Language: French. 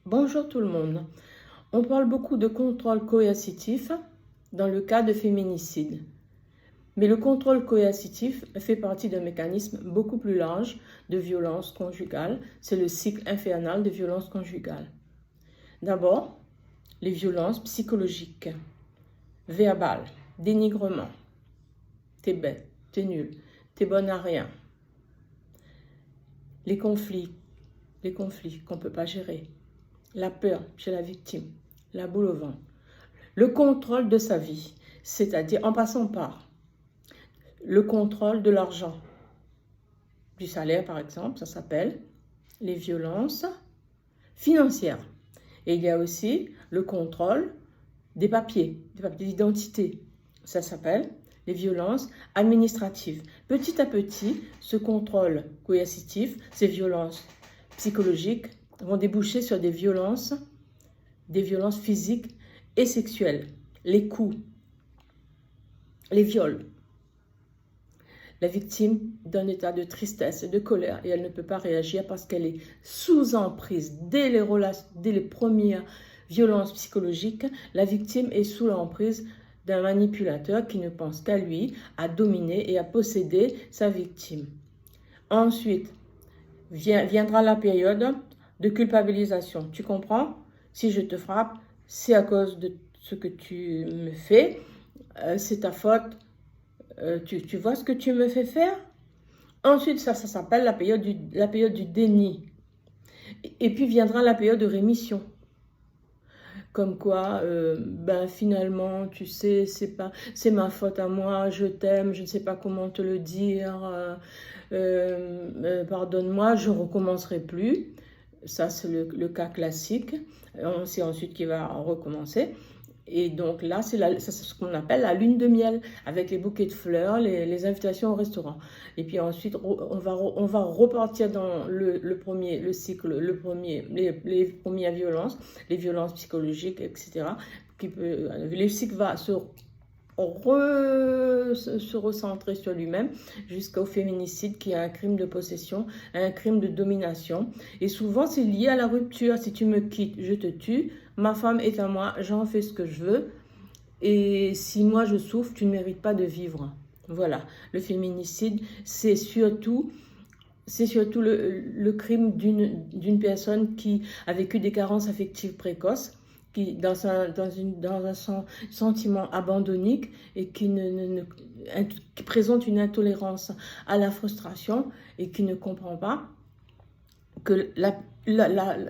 Bonjour tout le monde. On parle beaucoup de contrôle coercitif dans le cas de féminicide. Mais le contrôle coercitif fait partie d'un mécanisme beaucoup plus large de violence conjugale. C'est le cycle infernal de violence conjugale. D'abord, les violences psychologiques, verbales, dénigrement. T'es bête, t'es nul, t'es bonne à rien. Les conflits qu'on ne peut pas gérer. La peur chez la victime, la boule au ventre. Le contrôle de sa vie, c'est-à-dire en passant par le contrôle de l'argent, du salaire par exemple, ça s'appelle les violences financières. Et il y a aussi le contrôle des papiers d'identité, ça s'appelle les violences administratives. Petit à petit, ce contrôle coercitif, ces violences psychologiques vont déboucher sur des violences physiques et sexuelles, les coups, les viols. La victime d'un état de tristesse et de colère et elle ne peut pas réagir parce qu'elle est sous emprise. Dès les premières violences psychologiques, la victime est sous l'emprise d'un manipulateur qui ne pense qu'à lui, à dominer et à posséder sa victime. Ensuite, viendra la période de culpabilisation. Tu comprends? Si je te frappe, c'est à cause de ce que tu me fais, c'est ta faute. Tu vois ce que tu me fais faire? Ensuite, ça s'appelle la période du déni. Et puis viendra la période de rémission. Comme quoi, finalement, tu sais, c'est ma faute à moi, je t'aime, je ne sais pas comment te le dire, pardonne-moi, je ne recommencerai plus. Ça, c'est le cas classique. C'est ensuite qu'il va recommencer. Et donc là, c'est ce qu'on appelle la lune de miel, avec les bouquets de fleurs, les invitations au restaurant. Et puis ensuite, on va repartir dans le cycle, les premières violences, les violences psychologiques, etc. Le cycle va se recentrer sur lui-même jusqu'au féminicide qui est un crime de possession, un crime de domination. Et souvent, c'est lié à la rupture. Si tu me quittes, je te tue. Ma femme est à moi, j'en fais ce que je veux. Et si moi je souffre, tu ne mérites pas de vivre. Voilà, le féminicide, c'est surtout le crime d'une personne qui a vécu des carences affectives précoces, qui dans un sentiment abandonnique et qui présente une intolérance à la frustration et qui ne comprend pas que